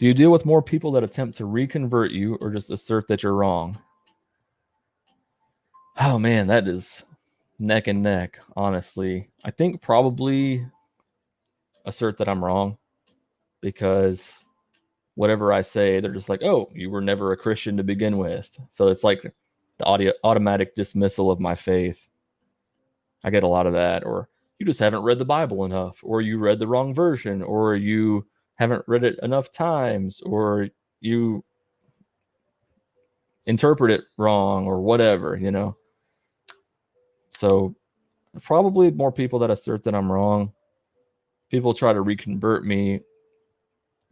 Do you deal with more people that attempt to reconvert you or just assert that you're wrong? Oh man, that is neck and neck, honestly. I think probably assert that I'm wrong, because whatever I say, they're just like, oh, you were never a Christian to begin with. So it's like the automatic dismissal of my faith. I get a lot of that. Or you just haven't read the Bible enough, or you read the wrong version, or you haven't read it enough times, or you interpret it wrong, or whatever, you know. So probably more people that assert that I'm wrong. People try to reconvert me.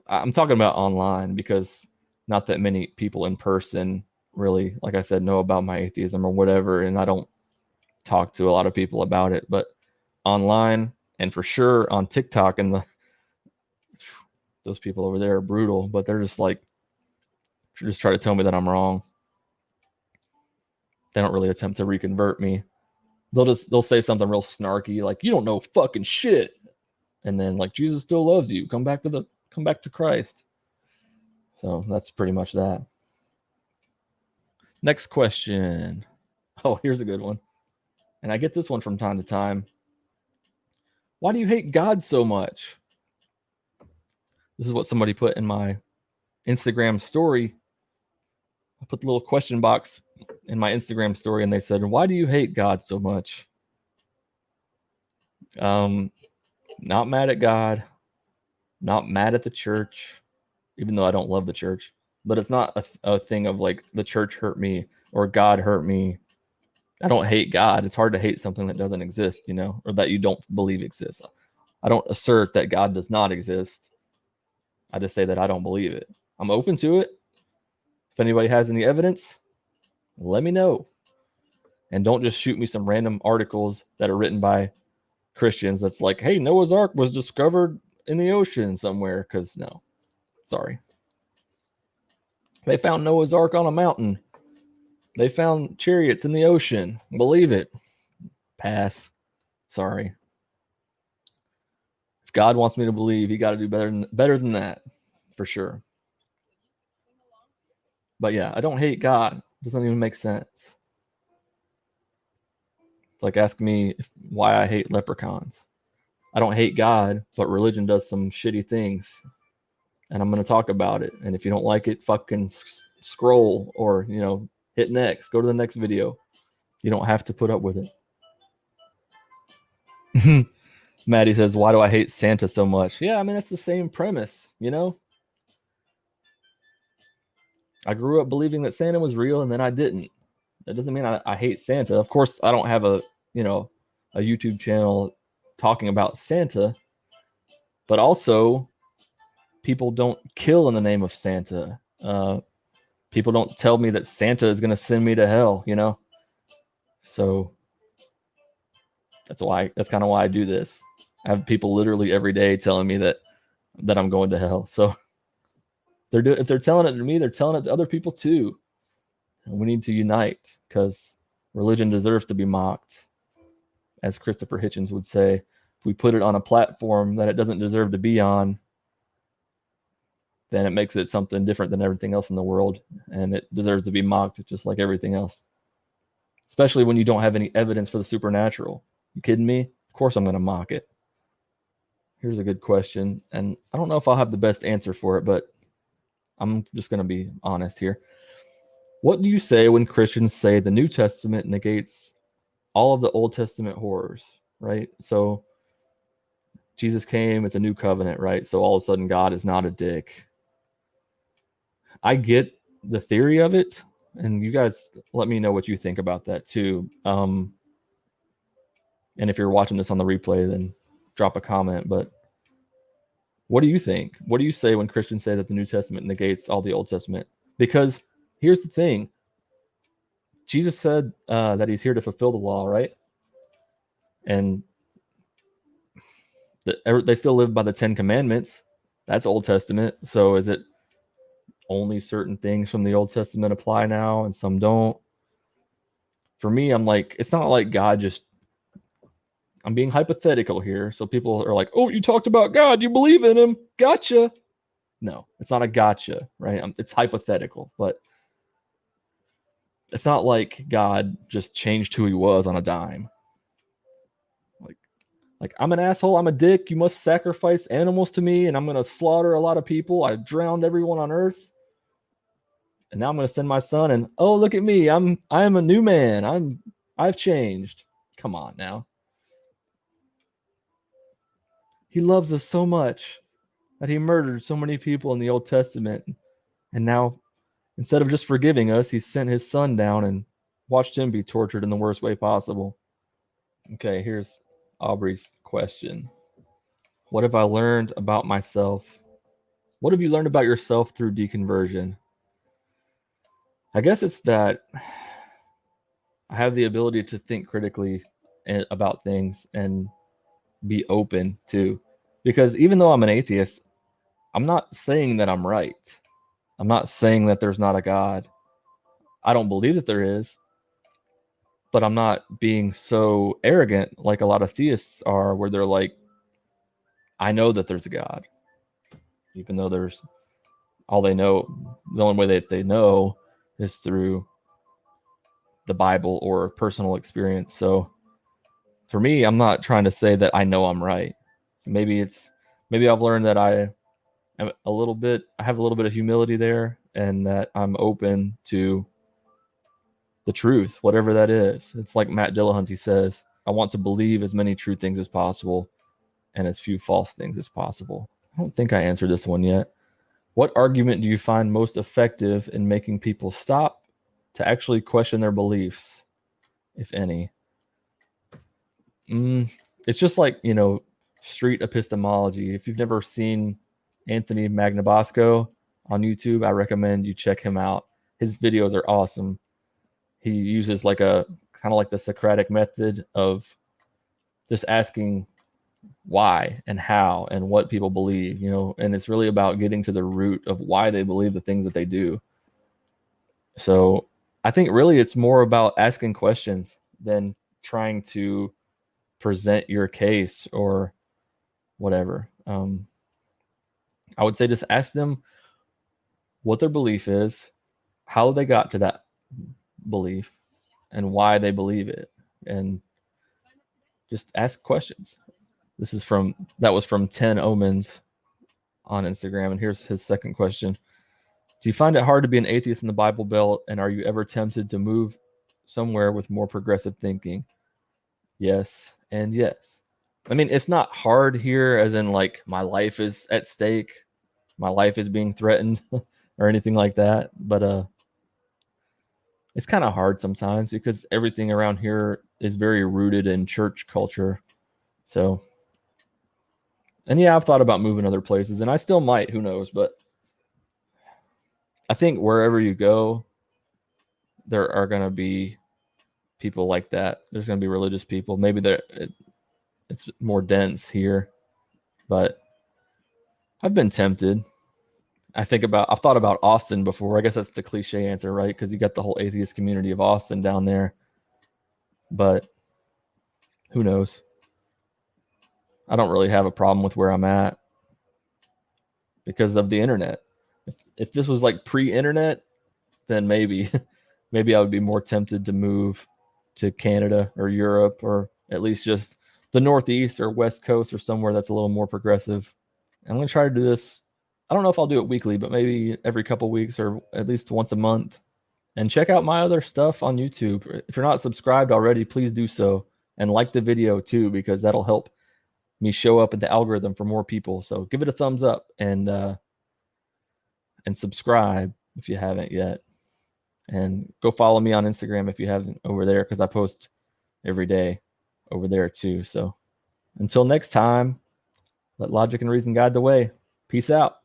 I'm talking about online, because not that many people in person really, like I said, know about my atheism or whatever, and I don't talk to a lot of people about it. But online, and for sure on TikTok, and those people over there are brutal, but they're just like, just try to tell me that I'm wrong. They don't really attempt to reconvert me. They'll say something real snarky, like, you don't know fucking shit, and then like, Jesus still loves you, come back to Christ. So that's pretty much that. Next question. Oh, here's a good one, and I get this one from time to time. Why do you hate God so much? This is what somebody put in my Instagram story. I put the little question box in my Instagram story, and they said, why do you hate God so much? Not mad at God, not mad at the church, even though I don't love the church, but it's not a thing of like, the church hurt me or God hurt me. I don't hate God. It's hard to hate something that doesn't exist, you know, or that you don't believe exists. I don't assert that God does not exist. I just say that I don't believe it. I'm open to it. If anybody has any evidence, let me know. And don't just shoot me some random articles that are written by Christians that's like, hey, Noah's Ark was discovered in the ocean somewhere. Because no, sorry. They found Noah's Ark on a mountain. They found chariots in the ocean. Believe it. Pass. Sorry. If God wants me to believe, he got to do better than that, for sure. But yeah, I don't hate God. It doesn't even make sense. It's like asking me why I hate leprechauns. I don't hate God, but religion does some shitty things, and I'm going to talk about it. And if you don't like it, fucking scroll, or, you know, hit next. Go to the next video. You don't have to put up with it. Maddie says, why do I hate Santa so much? Yeah, I mean, that's the same premise, you know? I grew up believing that Santa was real, and then I didn't. That doesn't mean I hate Santa. Of course, I don't have a YouTube channel talking about Santa, but also people don't kill in the name of Santa. People don't tell me that Santa is going to send me to hell, you know? So that's kind of why I do this. I have people literally every day telling me that I'm going to hell. So if they're telling it to me, they're telling it to other people too. And we need to unite, because religion deserves to be mocked. As Christopher Hitchens would say, if we put it on a platform that it doesn't deserve to be on, then it makes it something different than everything else in the world, and it deserves to be mocked just like everything else. Especially when you don't have any evidence for the supernatural. You kidding me? Of course I'm going to mock it. Here's a good question, and I don't know if I'll have the best answer for it, but I'm just going to be honest here. What do you say when Christians say the New Testament negates all of the Old Testament horrors, right? So Jesus came, it's a new covenant, right? So all of a sudden God is not a dick. I get the theory of it, and you guys let me know what you think about that too. And if you're watching this on the replay, then drop a comment. But what do you think? What do you say when Christians say that the New Testament negates all the Old Testament? Because here's the thing. Jesus said that he's here to fulfill the law, right? And they still live by the 10 Commandments. That's Old Testament. So is it only certain things from the Old Testament apply now and some don't? For me, I'm like, it's not like God just, I'm being hypothetical here. So people are like, oh, you talked about God, you believe in him. Gotcha. No, it's not a gotcha, right? It's hypothetical, but it's not like God just changed who he was on a dime. Like, I'm an asshole, I'm a dick, you must sacrifice animals to me, and I'm going to slaughter a lot of people. I drowned everyone on earth. And now I'm going to send my son, and oh, look at me. I am a new man. I've changed. Come on now. He loves us so much that he murdered so many people in the Old Testament. And now, instead of just forgiving us, he sent his son down and watched him be tortured in the worst way possible. Okay, here's Aubrey's question. What have I learned about myself? What have you learned about yourself through deconversion? I guess it's that I have the ability to think critically about things and be open to. Because even though I'm an atheist, I'm not saying that I'm right. I'm not saying that there's not a God. I don't believe that there is, but I'm not being so arrogant like a lot of theists are, where they're like, I know that there's a God, even though there's all they know. The only way that they know is through the Bible or personal experience. So for me, I'm not trying to say that I know I'm right. So maybe I've learned that I have a little bit of humility there, and that I'm open to the truth, whatever that is. It's like Matt Dillahunty says, I want to believe as many true things as possible and as few false things as possible. I don't think I answered this one yet. What argument do you find most effective in making people stop to actually question their beliefs, if any? It's just like, street epistemology. If you've never seen Anthony Magnabosco on YouTube, I recommend you check him out. His videos are awesome. He uses like a kind of like the Socratic method of just asking why and how and what people believe, and it's really about getting to the root of why they believe the things that they do. So I think really it's more about asking questions than trying to present your case or whatever. I would say just ask them what their belief is, how they got to that belief, and why they believe it, and just ask questions. That was from 10 Omens on Instagram, and here's his second question. Do you find it hard to be an atheist in the Bible Belt, and are you ever tempted to move somewhere with more progressive thinking? Yes and yes. I mean, it's not hard here as in like my life is at stake, my life is being threatened or anything like that, but it's kind of hard sometimes because everything around here is very rooted in church culture. So, and yeah, I've thought about moving other places, and I still might, who knows, but I think wherever you go, there are going to be people like that. There's going to be religious people. Maybe it's more dense here, but I've been tempted. I've thought about Austin before. I guess that's the cliche answer, right? Because you got the whole atheist community of Austin down there. But who knows? I don't really have a problem with where I'm at because of the internet. If this was like pre-internet, then maybe I would be more tempted to move to Canada or Europe, or at least just the Northeast or West Coast or somewhere that's a little more progressive. I'm going to try to do this. I don't know if I'll do it weekly, but maybe every couple of weeks or at least once a month. And check out my other stuff on YouTube. If you're not subscribed already, please do so. And like the video too, because that'll help me show up in the algorithm for more people. So give it a thumbs up and subscribe if you haven't yet. And go follow me on Instagram if you haven't over there, because I post every day over there too. So until next time, let logic and reason guide the way. Peace out.